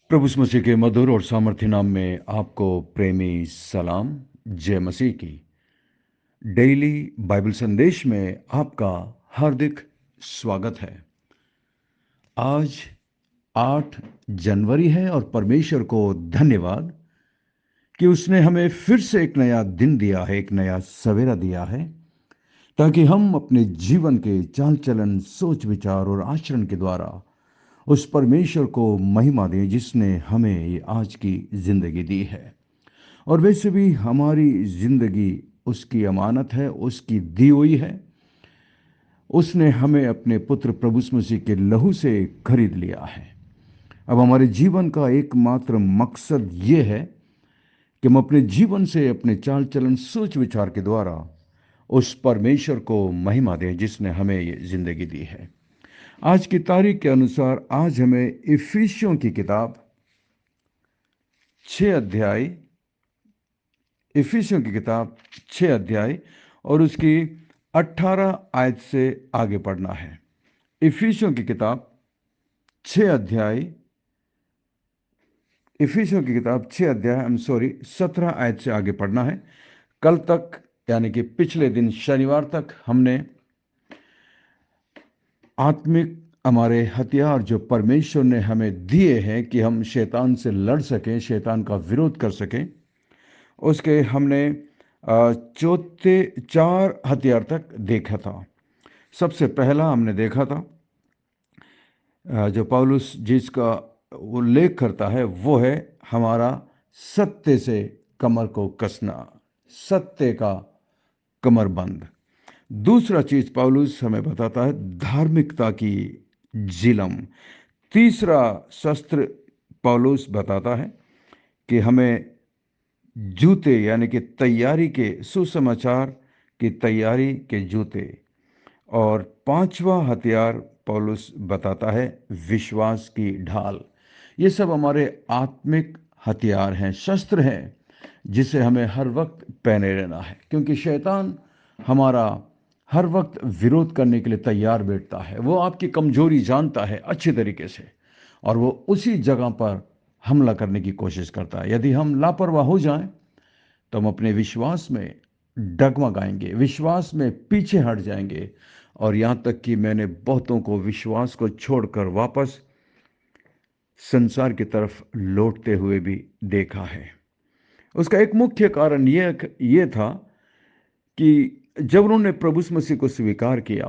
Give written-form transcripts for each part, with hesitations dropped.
प्रभु यीशु मसीह के मधुर और सामर्थ्य नाम में आपको प्रेमी सलाम। जय मसीह की। डेली बाइबल संदेश में आपका हार्दिक स्वागत है। आज 8 जनवरी है और परमेश्वर को धन्यवाद कि उसने हमें फिर से एक नया दिन दिया है, एक नया सवेरा दिया है, ताकि हम अपने जीवन के चाल चलन, सोच विचार और आचरण के द्वारा उस परमेश्वर को महिमा दें जिसने हमें ये आज की जिंदगी दी है। और वैसे भी हमारी जिंदगी उसकी अमानत है, उसकी दी हुई है। उसने हमें अपने पुत्र प्रभु यीशु मसीह के लहू से खरीद लिया है। अब हमारे जीवन का एकमात्र मकसद ये है कि हम अपने जीवन से, अपने चाल चलन, सोच विचार के द्वारा उस परमेश्वर को महिमा दें जिसने हमें ये जिंदगी दी है। आज की तारीख के अनुसार आज हमें इफिसियों की किताब 6 अध्याय, इफिसियों की किताब 6 अध्याय और उसकी 18 आयत से आगे पढ़ना है। इफिसियों की किताब 6 अध्याय, इफिसियों की किताब 6 अध्याय 17 आयत से आगे पढ़ना है। कल तक यानी कि पिछले दिन शनिवार तक हमने आत्मिक हमारे हथियार जो परमेश्वर ने हमें दिए हैं कि हम शैतान से लड़ सकें, शैतान का विरोध कर सकें, उसके हमने चौथे 4 हथियार तक देखा था। सबसे पहला हमने देखा था जो पौलुस जिसका उल्लेख करता है वो है हमारा सत्य से कमर को कसना, सत्य का कमरबंद। दूसरा चीज पौलुस हमें बताता है धार्मिकता की जिलम। तीसरा शस्त्र पौलुस बताता है कि हमें जूते यानी कि तैयारी के, सुसमाचार की तैयारी के जूते। और 5वां हथियार पौलुस बताता है विश्वास की ढाल। ये सब हमारे आत्मिक हथियार हैं, शस्त्र हैं जिसे हमें हर वक्त पहने रहना है, क्योंकि शैतान हमारा हर वक्त विरोध करने के लिए तैयार बैठता है। वो आपकी कमजोरी जानता है अच्छी तरीके से और वो उसी जगह पर हमला करने की कोशिश करता है। यदि हम लापरवाह हो जाएं तो हम अपने विश्वास में डगमगाएंगे, विश्वास में पीछे हट जाएंगे और यहां तक कि मैंने बहुतों को विश्वास को छोड़कर वापस संसार की तरफ लौटते हुए भी देखा है। उसका एक मुख्य कारण यह था कि जब उन्होंने प्रभु यीशु मसीह को स्वीकार किया,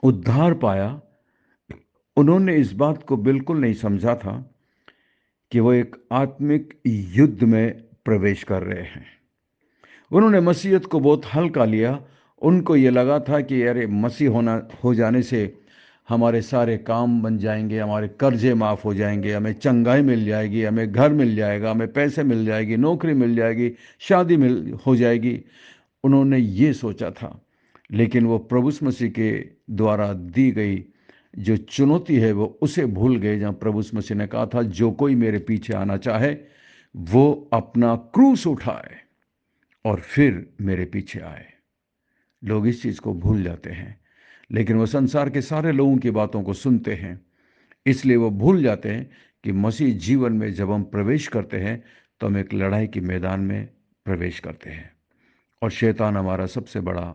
उद्धार पाया, उन्होंने इस बात को बिल्कुल नहीं समझा था कि वो एक आत्मिक युद्ध में प्रवेश कर रहे हैं। उन्होंने मसीहत को बहुत हल्का लिया। उनको ये लगा था कि अरे मसीह हो जाने से हमारे सारे काम बन जाएंगे, हमारे कर्जे माफ़ हो जाएंगे, हमें चंगाई मिल जाएगी, हमें घर मिल जाएगा, हमें पैसे मिल जाएगी, नौकरी मिल जाएगी, शादी हो जाएगी। उन्होंने ये सोचा था, लेकिन वो प्रभु यीशु मसीह के द्वारा दी गई जो चुनौती है वो उसे भूल गए, जहाँ प्रभु यीशु मसीह ने कहा था जो कोई मेरे पीछे आना चाहे वो अपना क्रूस उठाए और फिर मेरे पीछे आए। लोग इस चीज को भूल जाते हैं, लेकिन वो संसार के सारे लोगों की बातों को सुनते हैं, इसलिए वो भूल जाते हैं कि मसीह जीवन में जब हम प्रवेश करते हैं तो हम एक लड़ाई के मैदान में प्रवेश करते हैं। और शैतान हमारा सबसे बड़ा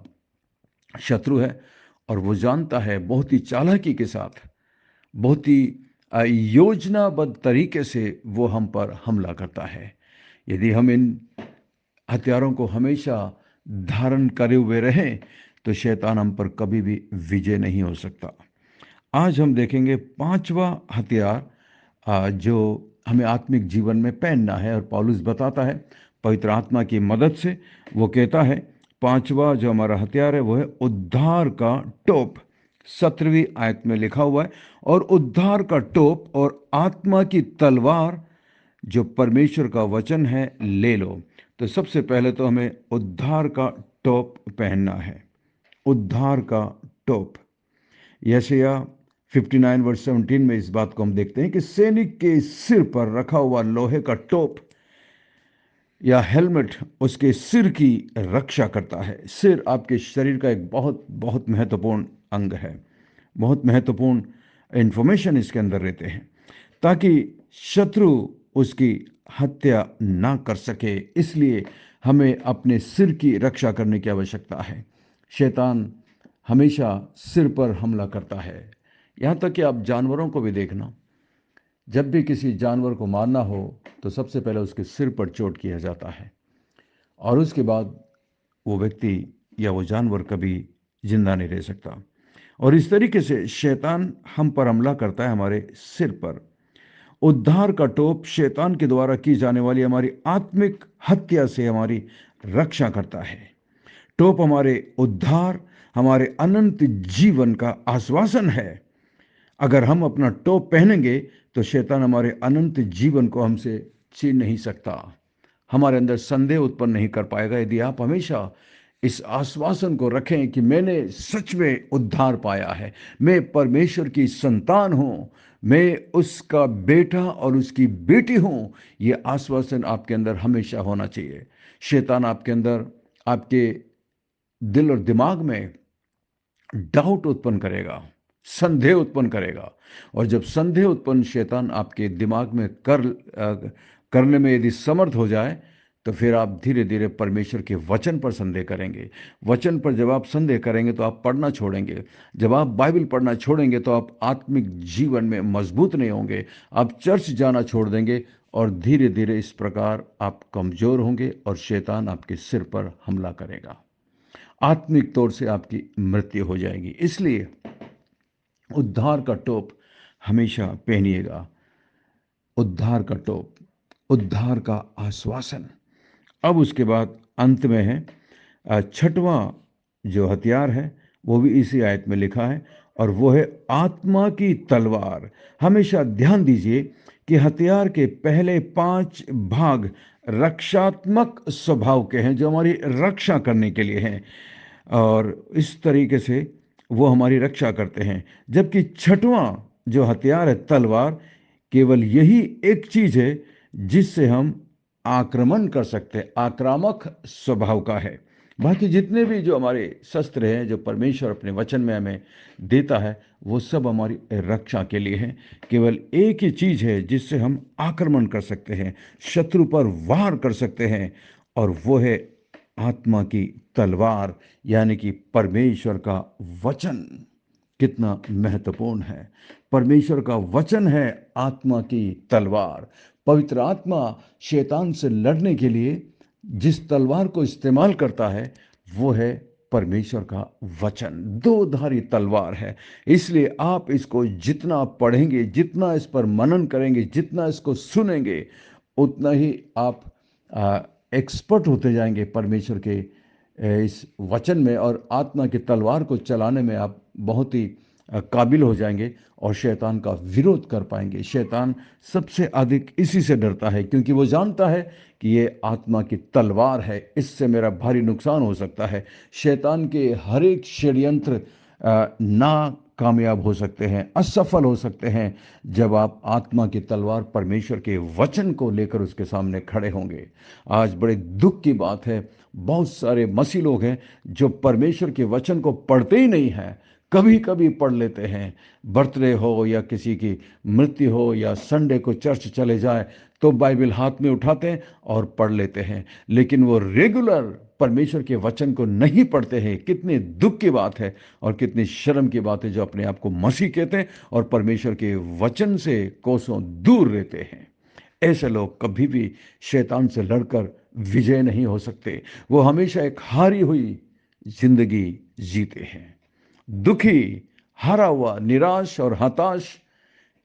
शत्रु है और वो जानता है बहुत ही चालाकी के साथ, बहुत ही योजनाबद्ध तरीके से वो हम पर हमला करता है। यदि हम इन हथियारों को हमेशा धारण करे हुए रहें तो शैतान हम पर कभी भी विजय नहीं हो सकता। आज हम देखेंगे 5वां हथियार जो हमें आत्मिक जीवन में पहनना है, और पौलुस बताता है पवित्र आत्मा की मदद से। वो कहता है 5वां जो हमारा हथियार है वो है उद्धार का टोप। 17वीं आयत में लिखा हुआ है, और उद्धार का टोप और आत्मा की तलवार जो परमेश्वर का वचन है ले लो। तो सबसे पहले तो हमें उद्धार का टोप पहनना है। उद्धार का टोप, यशायाह 59 वर्ष 17 में इस बात को हम देखते हैं कि सैनिक के सिर पर रखा हुआ लोहे का टोप या हेलमेट उसके सिर की रक्षा करता है। सिर आपके शरीर का एक बहुत बहुत महत्वपूर्ण अंग है। बहुत महत्वपूर्ण इंफॉर्मेशन इसके अंदर रहते हैं, ताकि शत्रु उसकी हत्या ना कर सके। इसलिए हमें अपने सिर की रक्षा करने की आवश्यकता है। शैतान हमेशा सिर पर हमला करता है। यहाँ तक कि आप जानवरों को भी देखना, जब भी किसी जानवर को मारना हो तो सबसे पहले उसके सिर पर चोट किया जाता है, और उसके बाद वो व्यक्ति या वो जानवर कभी जिंदा नहीं रह सकता। और इस तरीके से शैतान हम पर हमला करता है, हमारे सिर पर। उद्धार का टोप शैतान के द्वारा की जाने वाली हमारी आत्मिक हत्या से हमारी रक्षा करता है। टोप हमारे उद्धार, हमारे अनंत जीवन का आश्वासन है। अगर हम अपना टोप पहनेंगे तो शैतान हमारे अनंत जीवन को हमसे छीन नहीं सकता, हमारे अंदर संदेह उत्पन्न नहीं कर पाएगा। यदि आप हमेशा इस आश्वासन को रखें कि मैंने सच में उद्धार पाया है, मैं परमेश्वर की संतान हूं, मैं उसका बेटा और उसकी बेटी हूं, ये आश्वासन आपके अंदर हमेशा होना चाहिए। शैतान आपके अंदर, आपके दिल और दिमाग में डाउट उत्पन्न करेगा, संदेह उत्पन्न करेगा। और जब संदेह उत्पन्न शैतान आपके दिमाग में करने में यदि समर्थ हो जाए, तो फिर आप धीरे धीरे परमेश्वर के वचन पर संदेह करेंगे। वचन पर जब आप संदेह करेंगे तो आप पढ़ना छोड़ेंगे। जब आप बाइबल पढ़ना छोड़ेंगे तो आप आत्मिक जीवन में मजबूत नहीं होंगे। आप चर्च जाना छोड़ देंगे और धीरे धीरे इस प्रकार आप कमजोर होंगे और शैतान आपके सिर पर हमला करेगा। आत्मिक तौर से आपकी मृत्यु हो जाएगी। इसलिए उद्धार का टोप हमेशा पहनिएगा। उद्धार का टोप, उद्धार का आश्वासन। अब उसके बाद अंत में है छठवां जो हथियार है, वो भी इसी आयत में लिखा है, और वो है आत्मा की तलवार। हमेशा ध्यान दीजिए कि हथियार के पहले 5 भाग रक्षात्मक स्वभाव के हैं, जो हमारी रक्षा करने के लिए हैं, और इस तरीके से वो हमारी रक्षा करते हैं। जबकि छठवां जो हथियार है तलवार, केवल यही एक चीज है जिससे हम आक्रमण कर सकते हैं, आक्रामक स्वभाव का है। बाकी जितने भी जो हमारे शस्त्र हैं, जो परमेश्वर अपने वचन में हमें देता है, वो सब हमारी रक्षा के लिए हैं। केवल एक ही चीज है जिससे हम आक्रमण कर सकते हैं, शत्रु पर वार कर सकते हैं, और वो है आत्मा की तलवार, यानी कि परमेश्वर का वचन। कितना महत्वपूर्ण है! परमेश्वर का वचन है आत्मा की तलवार। पवित्र आत्मा शैतान से लड़ने के लिए जिस तलवार को इस्तेमाल करता है, वो है परमेश्वर का वचन। दो धारी तलवार है। इसलिए आप इसको जितना पढ़ेंगे, जितना इस पर मनन करेंगे, जितना इसको सुनेंगे, उतना ही आप एक्सपर्ट होते जाएंगे परमेश्वर के इस वचन में, और आत्मा की तलवार को चलाने में आप बहुत ही काबिल हो जाएंगे और शैतान का विरोध कर पाएंगे। शैतान सबसे अधिक इसी से डरता है, क्योंकि वो जानता है कि ये आत्मा की तलवार है, इससे मेरा भारी नुकसान हो सकता है। शैतान के हर एक षड्यंत्र ना कामयाब हो सकते हैं, असफल हो सकते हैं, जब आप आत्मा की तलवार परमेश्वर के वचन को लेकर उसके सामने खड़े होंगे। आज बड़े दुख की बात है, बहुत सारे मसीह लोग हैं जो परमेश्वर के वचन को पढ़ते ही नहीं हैं। कभी कभी पढ़ लेते हैं, बर्थडे हो या किसी की मृत्यु हो या संडे को चर्च चले जाए तो बाइबल हाथ में उठाते हैं और पढ़ लेते हैं, लेकिन वो रेगुलर परमेश्वर के वचन को नहीं पढ़ते हैं। कितने दुख की बात है और कितनी शर्म की बात है, जो अपने आप को मसीह कहते हैं और परमेश्वर के वचन से कोसों दूर रहते हैं। ऐसे लोग कभी भी शैतान से लड़कर विजय नहीं हो सकते। वो हमेशा एक हारी हुई जिंदगी जीते हैं। दुखी, हारा हुआ, निराश और हताश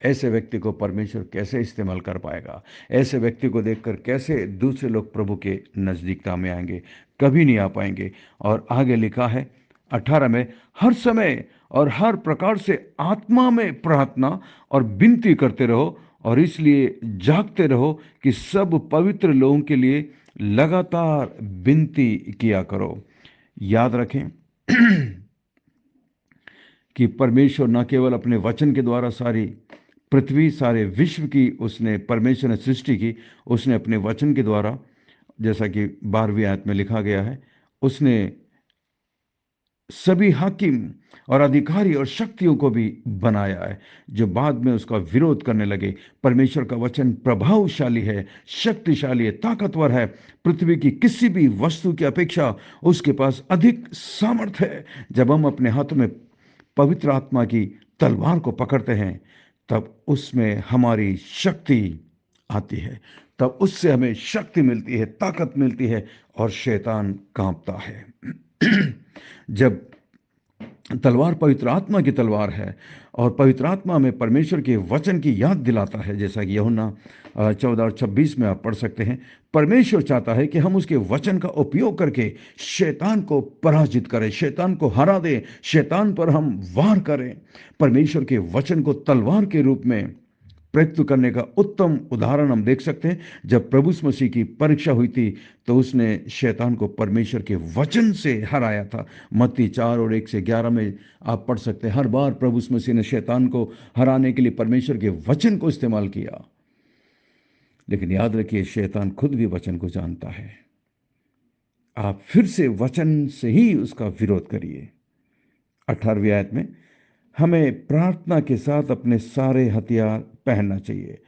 ऐसे व्यक्ति को परमेश्वर कैसे इस्तेमाल कर पाएगा? ऐसे व्यक्ति को देखकर कैसे दूसरे लोग प्रभु के नजदीकता में आएंगे? कभी नहीं आ पाएंगे। और आगे लिखा है 18 में, हर समय और हर प्रकार से आत्मा में प्रार्थना और विनती करते रहो, और इसलिए जागते रहो कि सब पवित्र लोगों के लिए लगातार विनती किया करो। याद रखें कि परमेश्वर न केवल अपने वचन के द्वारा सारी पृथ्वी, सारे विश्व की उसने परमेश्वर ने सृष्टि की, उसने अपने वचन के द्वारा, जैसा कि 12वीं आयत में लिखा गया है, उसने सभी हाकिम और अधिकारी और शक्तियों को भी बनाया है, जो बाद में उसका विरोध करने लगे। परमेश्वर का वचन प्रभावशाली है, शक्तिशाली है, ताकतवर है। पृथ्वी की किसी भी वस्तु की अपेक्षा उसके पास अधिक सामर्थ्य है। जब हम अपने हाथों में पवित्र आत्मा की तलवार को पकड़ते हैं, तब उसमें हमारी शक्ति आती है। तब उससे हमें शक्ति मिलती है, ताकत मिलती है, और शैतान कांपता है। जब तलवार पवित्र आत्मा की तलवार है, और पवित्र आत्मा में परमेश्वर के वचन की याद दिलाता है, जैसा कि यूहन्ना 14 और 26 में आप पढ़ सकते हैं। परमेश्वर चाहता है कि हम उसके वचन का उपयोग करके शैतान को पराजित करें, शैतान को हरा दें, शैतान पर हम वार करें। परमेश्वर के वचन को तलवार के रूप में प्रयुक्त करने का उत्तम उदाहरण हम देख सकते हैं। जब प्रभु यीशु मसीह की परीक्षा हुई थी, तो उसने शैतान को परमेश्वर के वचन से हराया था। मत्ती 4 और 1 से 11 में आप पढ़ सकते हैं। हर बार प्रभु यीशु मसीह ने शैतान को हराने के लिए परमेश्वर के वचन को इस्तेमाल किया। लेकिन याद रखिए, शैतान खुद भी वचन को जानता है। आप फिर से वचन से ही उसका विरोध करिए। 18वीं आयत में हमें प्रार्थना के साथ अपने सारे हथियार पहनना चाहिए।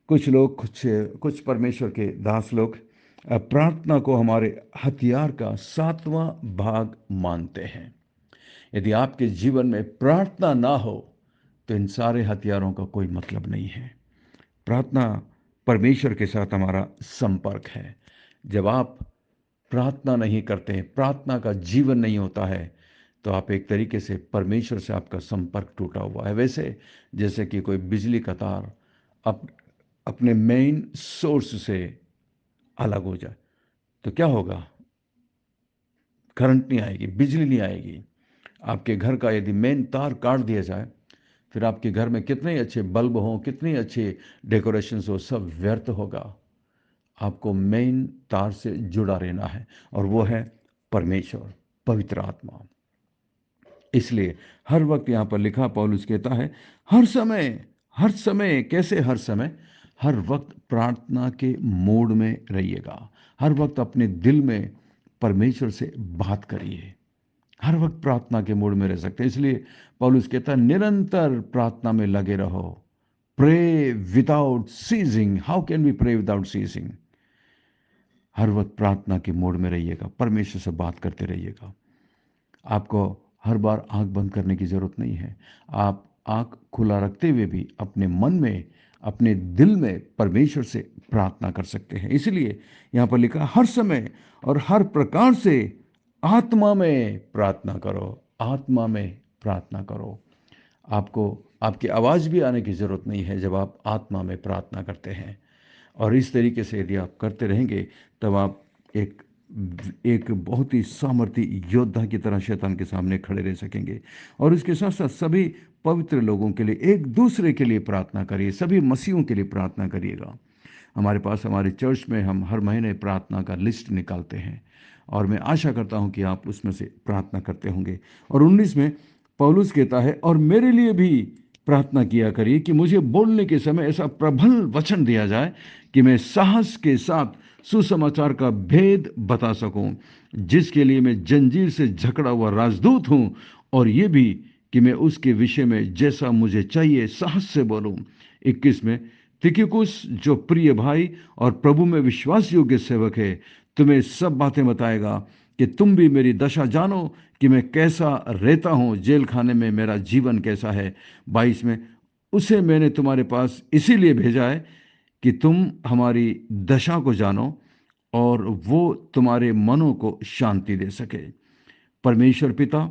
कुछ लोग, कुछ कुछ परमेश्वर के दास लोग प्रार्थना को हमारे हथियार का 7वां भाग मानते हैं। यदि आपके जीवन में प्रार्थना ना हो, तो इन सारे हथियारों का कोई मतलब नहीं है। प्रार्थना परमेश्वर के साथ हमारा संपर्क है। जब आप प्रार्थना नहीं करते, प्रार्थना का जीवन नहीं होता है, तो आप एक तरीके से परमेश्वर से आपका संपर्क टूटा हुआ है। वैसे जैसे कि कोई बिजली का तार अपने मेन सोर्स से अलग हो जाए, तो क्या होगा? करंट नहीं आएगी, बिजली नहीं आएगी। आपके घर का यदि मेन तार काट दिया जाए, फिर आपके घर में कितने ही अच्छे बल्ब हों, कितनी अच्छी डेकोरेशंस हो, सब व्यर्थ होगा। आपको मेन तार से जुड़ा रहना है, और वो है परमेश्वर, पवित्र आत्मा। इसलिए हर वक्त यहाँ पर लिखा, पौलुस कहता है, हर समय, हर समय, कैसे हर समय? हर वक्त प्रार्थना के मोड में रहिएगा। हर वक्त अपने दिल में परमेश्वर से बात करिए। हर वक्त प्रार्थना के मूड में रह सकते हैं। इसलिए पौलुस कहता है, निरंतर प्रार्थना में लगे रहो। Pray without ceasing. How can we pray without ceasing? हर वक्त प्रार्थना के मूड में रहिएगा, परमेश्वर से बात करते रहिएगा। आपको हर बार आंख बंद करने की जरूरत नहीं है। आप आंख खुला रखते हुए भी अपने मन में, अपने दिल में परमेश्वर से प्रार्थना कर सकते हैं। इसलिए यहाँ पर लिखा, हर समय और हर प्रकार से आत्मा में प्रार्थना करो। आत्मा में प्रार्थना करो। आपको आपकी आवाज़ भी आने की ज़रूरत नहीं है जब आप आत्मा में प्रार्थना करते हैं। और इस तरीके से यदि आप करते रहेंगे, तब आप एक एक बहुत ही सामर्थी योद्धा की तरह शैतान के सामने खड़े रह सकेंगे। और इसके साथ साथ सभी पवित्र लोगों के लिए, एक दूसरे के लिए प्रार्थना करिए। सभी मसीहों के लिए प्रार्थना करिएगा। हमारे पास, हमारे चर्च में हम हर महीने प्रार्थना का लिस्ट निकालते हैं, और मैं आशा करता हूं कि आप उसमें से प्रार्थना करते होंगे। और 19 में पौलुस कहता है, और मेरे लिए भी प्रार्थना किया करिए कि मुझे बोलने के समय ऐसा प्रबल वचन दिया जाए कि मैं साहस के साथ सुसमाचार का भेद बता सकूं, जिसके लिए मैं जंजीर से जकड़ा हुआ राजदूत हूं। और ये भी कि मैं उसके विषय में जैसा मुझे चाहिए साहस से बोलूं। 21 में, तिकिकुस जो प्रिय भाई और प्रभु में विश्वास योग्य सेवक है, तुम्हें सब बातें बताएगा कि तुम भी मेरी दशा जानो कि मैं कैसा रहता हूँ, जेल खाने में मेरा जीवन कैसा है। 22 में, उसे मैंने तुम्हारे पास इसीलिए भेजा है कि तुम हमारी दशा को जानो और वो तुम्हारे मनों को शांति दे सके। परमेश्वर पिता,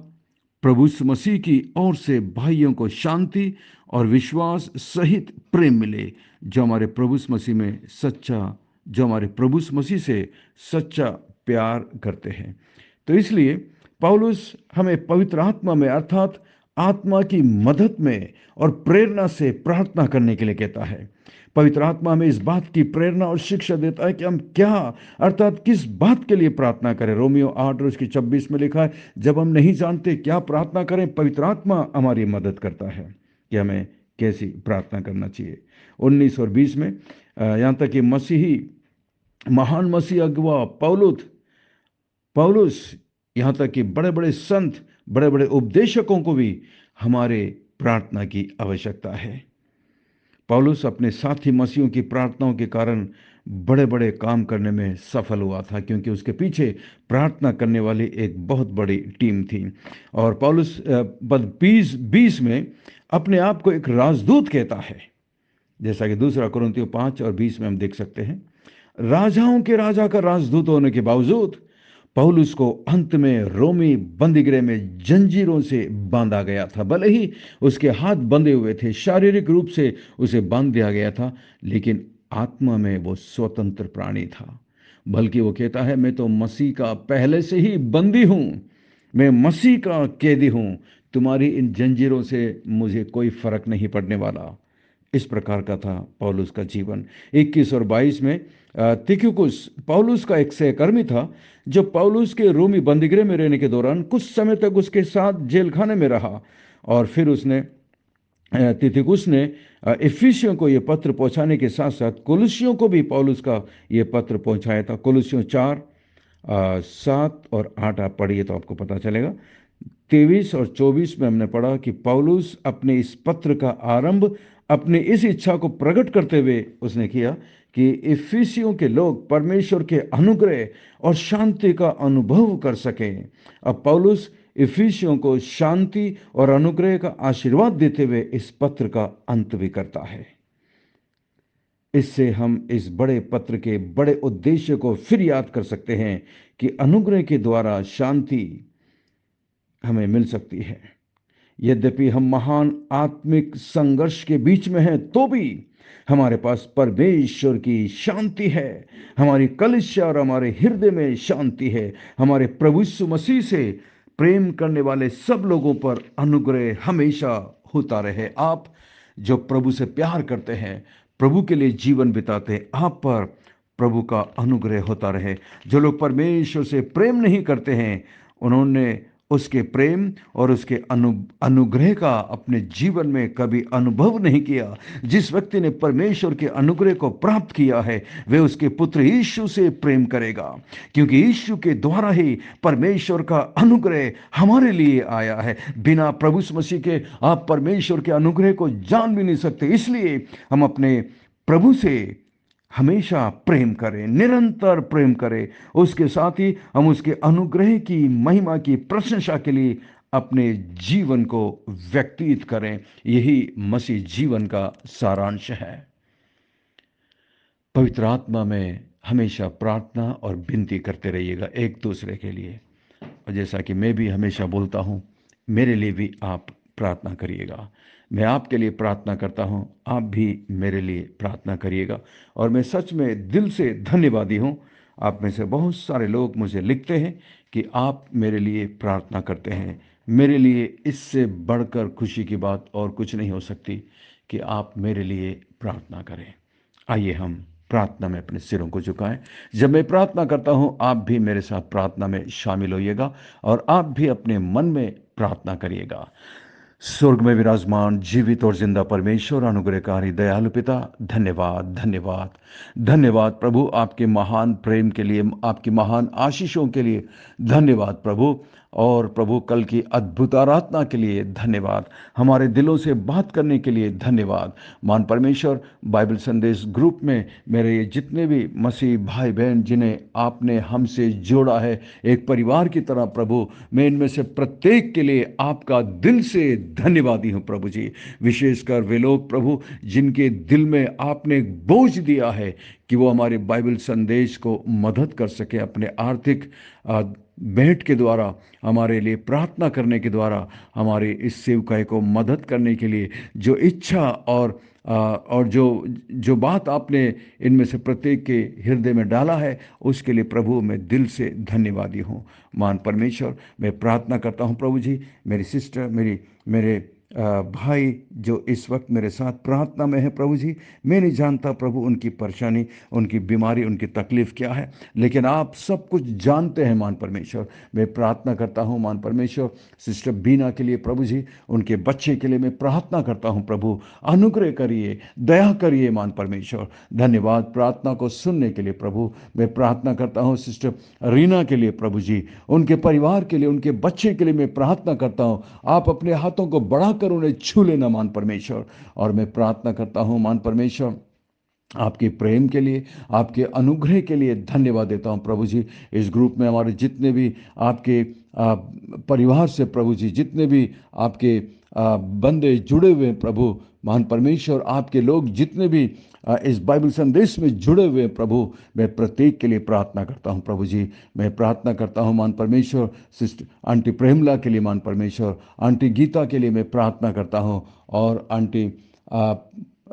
प्रभु यीशु मसीह की ओर से भाइयों को शांति और विश्वास सहित प्रेम मिले, जो हमारे प्रभु यीशु मसीह में सच्चा जो हमारे प्रभु यीशु मसीह से सच्चा प्यार करते हैं। तो इसलिए पौलुस हमें पवित्र आत्मा में, अर्थात आत्मा की मदद में और प्रेरणा से प्रार्थना करने के लिए कहता है। पवित्र आत्मा हमें इस बात की प्रेरणा और शिक्षा देता है कि हम क्या, अर्थात किस बात के लिए प्रार्थना करें। रोमियो 8 और उसकी 26 में लिखा है, जब हम नहीं जानते क्या प्रार्थना करें, पवित्र आत्मा हमारी मदद करता है कि हमें कैसी प्रार्थना करना चाहिए। 19 और 20 में यहाँ तक कि मसीही, महान मसीह अगुआ पौलुस यहाँ तक कि बड़े बड़े संत, बड़े बड़े उपदेशकों को भी हमारे प्रार्थना की आवश्यकता है। पौलुस अपने साथी मसीहों की प्रार्थनाओं के कारण बड़े बड़े काम करने में सफल हुआ था, क्योंकि उसके पीछे प्रार्थना करने वाली एक बहुत बड़ी टीम थी। और पौलुस पद 20 में अपने आप को एक राजदूत कहता है, जैसा कि दूसरा कुरिन्थियों 5:20 में हम देख सकते हैं। राजाओं के राजा का राजदूत होने के बावजूद पौलुस को अंत में रोमी बंदीगृह में जंजीरों से बांधा गया था। भले ही उसके हाथ बंधे हुए थे, शारीरिक रूप से उसे बांध दिया गया था, लेकिन आत्मा में वो स्वतंत्र प्राणी था। बल्कि वो कहता है, मैं तो मसीह का पहले से ही बंदी हूं, मैं मसीह का कैदी हूं, तुम्हारी इन जंजीरों से मुझे कोई फर्क नहीं पड़ने वाला। इस प्रकार का था पौलुस का जीवन। 21 और 22 में तिखिकुस पौलुस का एक सहकर्मी था, जो पौलुस के रोमी बंदीगृह में रहने के दौरान कुछ समय तक उसके साथ जेल खाने में रहा। और फिर तिखिकुस ने इफिसियों को यह पत्र पहुंचाने के साथ साथ कुलुसियों को भी पौलुस का यह पत्र पहुंचाया था। कुलुसियों 4:7 और 8 आप पढ़िए तो आपको पता चलेगा। 23 और 24 में हमने पढ़ा कि पौलुस अपने इस पत्र का आरंभ अपनी इस इच्छा को प्रकट करते हुए उसने किया कि इफिसियों के लोग परमेश्वर के अनुग्रह और शांति का अनुभव कर सकें। अब पौलुस इफिसियों को शांति और अनुग्रह का आशीर्वाद देते हुए इस पत्र का अंत भी करता है। इससे हम इस बड़े पत्र के बड़े उद्देश्य को फिर याद कर सकते हैं कि अनुग्रह के द्वारा शांति हमें मिल सकती है। यद्यपि हम महान आत्मिक संघर्ष के बीच में हैं, तो भी हमारे पास परमेश्वर की शांति है। हमारी कलीसिया और हमारे हृदय में शांति है। हमारे प्रभु यीशु मसीह से प्रेम करने वाले सब लोगों पर अनुग्रह हमेशा होता रहे। आप जो प्रभु से प्यार करते हैं, प्रभु के लिए जीवन बिताते हैं, आप पर प्रभु का अनुग्रह होता रहे। जो लोग परमेश्वर से प्रेम नहीं करते हैं, उन्होंने उसके प्रेम और उसके अनुग्रह का अपने जीवन में कभी अनुभव नहीं किया। जिस व्यक्ति ने परमेश्वर के अनुग्रह को प्राप्त किया है, वे उसके पुत्र यीशु से प्रेम करेगा, क्योंकि यीशु के द्वारा ही परमेश्वर का अनुग्रह हमारे लिए आया है। बिना प्रभु मसीह के आप परमेश्वर के अनुग्रह को जान भी नहीं सकते। इसलिए हम अपने प्रभु से हमेशा प्रेम करें, निरंतर प्रेम करें। उसके साथ ही हम उसके अनुग्रह की महिमा की प्रशंसा के लिए अपने जीवन को व्यतीत करें। यही मसीह जीवन का सारांश है। पवित्र आत्मा में हमेशा प्रार्थना और विनती करते रहिएगा एक दूसरे के लिए। और जैसा कि मैं भी हमेशा बोलता हूँ, मेरे लिए भी आप प्रार्थना करिएगा। मैं आपके लिए प्रार्थना करता हूँ, आप भी मेरे लिए प्रार्थना करिएगा। और मैं सच में दिल से धन्यवादी हूँ। आप में से बहुत सारे लोग मुझे लिखते हैं कि आप मेरे लिए प्रार्थना करते हैं। मेरे लिए इससे बढ़कर खुशी की बात और कुछ नहीं हो सकती कि आप मेरे लिए प्रार्थना करें। आइए हम प्रार्थना में अपने सिरों को झुकाएं। जब मैं प्रार्थना करता हूं, आप भी मेरे साथ प्रार्थना में शामिल होइएगा और आप भी अपने मन में प्रार्थना करिएगा। स्वर्ग में विराजमान जीवित और जिंदा परमेश्वर, अनुग्रहकारी दयालु पिता, धन्यवाद धन्यवाद धन्यवाद प्रभु, आपके महान प्रेम के लिए, आपकी महान आशीषों के लिए धन्यवाद प्रभु। और प्रभु, कल की अद्भुत आराधना के लिए धन्यवाद। हमारे दिलों से बात करने के लिए धन्यवाद। मान परमेश्वर, बाइबल संदेश ग्रुप में मेरे ये जितने भी मसीह भाई बहन जिन्हें आपने हमसे जोड़ा है एक परिवार की तरह प्रभु, मैं इनमें से प्रत्येक के लिए आपका दिल से धन्यवादी हूँ प्रभु जी। विशेषकर वे लोग प्रभु जिनके दिल में आपने एक बोझ दिया है कि वो हमारे बाइबल संदेश को मदद कर सके, अपने आर्थिक भेंट के द्वारा, हमारे लिए प्रार्थना करने के द्वारा, हमारे इस सेवकाई को मदद करने के लिए जो इच्छा और जो बात आपने इनमें से प्रत्येक के हृदय में डाला है, उसके लिए प्रभु मैं दिल से धन्यवादी हूँ। मान परमेश्वर, मैं प्रार्थना करता हूँ प्रभु जी, मेरी सिस्टर, मेरे भाई जो इस वक्त मेरे साथ प्रार्थना में है प्रभु जी, मैं नहीं जानता प्रभु उनकी परेशानी, उनकी बीमारी, उनकी तकलीफ क्या है, लेकिन आप सब कुछ जानते हैं मान परमेश्वर। मैं प्रार्थना करता हूँ मान परमेश्वर सिस्टर बीना के लिए प्रभु जी, उनके बच्चे के लिए मैं प्रार्थना करता हूँ प्रभु, अनुग्रह करिए, दया करिए मान परमेश्वर। धन्यवाद प्रार्थना को सुनने के लिए प्रभु। मैं प्रार्थना करता हूँ सिस्टर रीना के लिए प्रभु जी, उनके परिवार के लिए, उनके बच्चे के लिए मैं प्रार्थना करता हूँ, आप अपने हाथों को बढ़ाकर उन्हें छू लेना मान परमेश्वर। और मैं प्रार्थना करता हूँ मान परमेश्वर आपके प्रेम के लिए, आपके अनुग्रह के लिए धन्यवाद देता हूं प्रभु जी। इस ग्रुप में हमारे जितने भी आपके परिवार से प्रभु जी, जितने भी आपके बंदे जुड़े हुए हैं प्रभु, महान परमेश्वर आपके लोग जितने भी इस बाइबल संदेश में जुड़े हुए हैं प्रभु, मैं प्रत्येक के लिए प्रार्थना करता हूं प्रभु जी। मैं प्रार्थना करता हूं मान परमेश्वर सिस्टर आंटी प्रेमला के लिए मान परमेश्वर, आंटी गीता के लिए मैं प्रार्थना करता हूं, और आंटी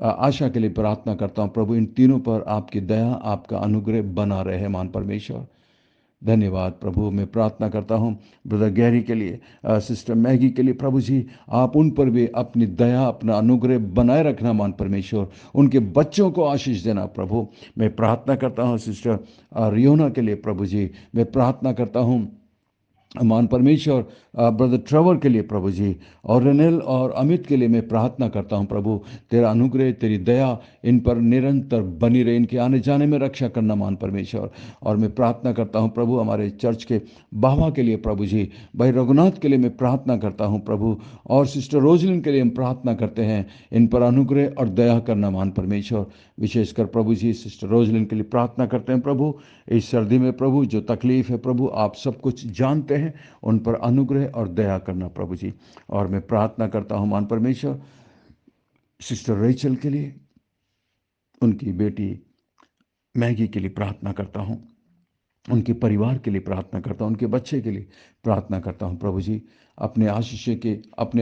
आशा के लिए प्रार्थना करता हूं प्रभु। इन तीनों पर आपकी दया, आपका अनुग्रह बना रहे मान परमेश्वर। धन्यवाद प्रभु। मैं प्रार्थना करता हूं ब्रदर गैरी के लिए, सिस्टर मैगी के लिए प्रभु जी, आप उन पर भी अपनी दया, अपना अनुग्रह बनाए रखना मान परमेश्वर। उनके बच्चों को आशीष देना प्रभु। मैं प्रार्थना करता हूं सिस्टर रियोना के लिए प्रभु जी। मैं प्रार्थना करता हूं मान परमेश्वर ब्रदर ट्रेवर के लिए प्रभु जी, और रेनेल और अमित के लिए मैं प्रार्थना करता हूं प्रभु, तेरा अनुग्रह, तेरी दया इन पर निरंतर बनी रहे, इनके आने जाने में रक्षा करना मान परमेश्वर। और मैं प्रार्थना करता हूं प्रभु हमारे चर्च के बाबा के लिए प्रभु जी, भाई रघुनाथ के लिए मैं प्रार्थना करता हूं प्रभु, और सिस्टर रोजलिन के लिए हम प्रार्थना करते हैं, इन पर अनुग्रह और दया करना मान परमेश्वर। विशेषकर प्रभु जी सिस्टर रोजलिन के लिए प्रार्थना करते हैं प्रभु, इस सर्दी में प्रभु जो तकलीफ है प्रभु आप सब कुछ जानते हैं, उन पर अनुग्रह और दया करना प्रभु जी। और मैं प्रार्थना करता हूं मान परमेश्वर सिस्टर रेचल के लिए, उनकी बेटी मैगी के लिए प्रार्थना करता हूं, उनके परिवार के लिए प्रार्थना करता हूं, उनके बच्चे के लिए प्रार्थना करता हूं प्रभु जी। अपने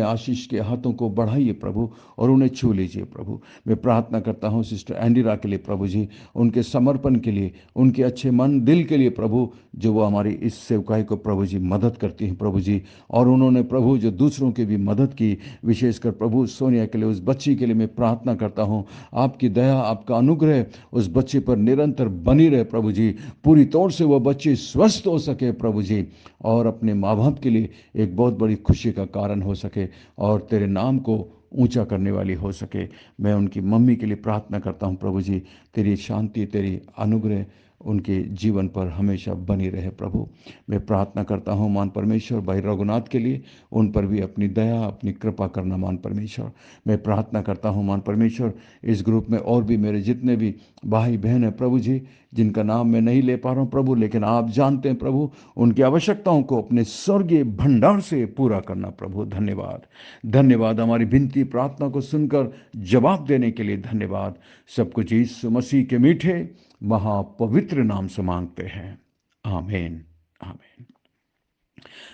आशीष के हाथों को बढ़ाइए प्रभु, और उन्हें छू लीजिए प्रभु। मैं प्रार्थना करता हूं सिस्टर एंडिरा के लिए प्रभु जी, उनके समर्पण के लिए, उनके अच्छे मन दिल के लिए प्रभु, जो वो हमारी इस सेवकाई को प्रभु जी मदद करती हैं प्रभु जी। और उन्होंने प्रभु जो दूसरों की भी मदद की, विशेषकर प्रभु सोनिया के लिए, उस बच्ची के लिए मैं प्रार्थना करता हूँ, आपकी दया, आपका अनुग्रह उस बच्चे पर निरंतर बनी रहे प्रभु जी, पूरी तौर से वह बच्ची स्वस्थ हो सके प्रभु जी, और अपने माँ बाप के लिए एक बहुत बड़ी खुशी का कारण हो सके, और तेरे नाम को ऊंचा करने वाली हो सके। मैं उनकी मम्मी के लिए प्रार्थना करता हूं प्रभु जी, तेरी शांति, तेरी अनुग्रह उनके जीवन पर हमेशा बनी रहे प्रभु। मैं प्रार्थना करता हूं मान परमेश्वर भाई रघुनाथ के लिए, उन पर भी अपनी दया, अपनी कृपा करना मान परमेश्वर। मैं प्रार्थना करता हूं मान परमेश्वर इस ग्रुप में और भी मेरे जितने भी भाई बहन हैं प्रभु जी, जिनका नाम मैं नहीं ले पा रहा हूं प्रभु, लेकिन आप जानते हैं प्रभु, उनकी आवश्यकताओं को अपने स्वर्गीय भंडार से पूरा करना प्रभु। धन्यवाद, धन्यवाद हमारी विनती प्रार्थना को सुनकर जवाब देने के लिए धन्यवाद। सब कुछ यीशु मसीह के मीठे महापवित्र नाम से मांगते हैं, आमीन, आमीन।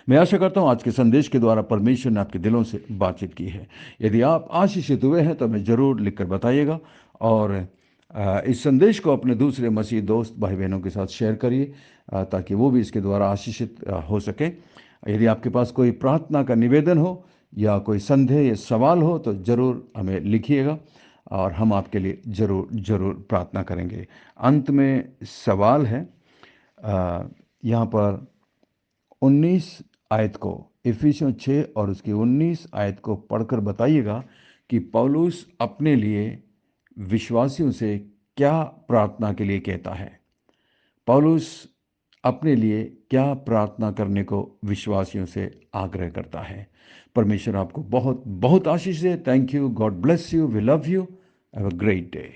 मैं आशा करता हूं आज के संदेश के द्वारा परमेश्वर ने आपके दिलों से बातचीत की है। यदि आप आशीषित हुए हैं तो हमें जरूर लिखकर बताइएगा, और इस संदेश को अपने दूसरे मसीह दोस्त भाई बहनों के साथ शेयर करिए, ताकि वो भी इसके द्वारा आशीषित हो सके। यदि आपके पास कोई प्रार्थना का निवेदन हो या कोई संदेह या सवाल हो तो ज़रूर हमें लिखिएगा, और हम आपके लिए ज़रूर ज़रूर प्रार्थना करेंगे। अंत में सवाल है, यहाँ पर 19 आयत को, इफिसियों 6 और उसकी 19 आयत को पढ़कर बताइएगा कि पौलुस अपने लिए विश्वासियों से क्या प्रार्थना के लिए कहता है। पौलुस अपने लिए क्या प्रार्थना करने को विश्वासियों से आग्रह करता है। परमेश्वर आपको बहुत बहुत आशीष दे। Thank you, God bless you, we love you, have a great day.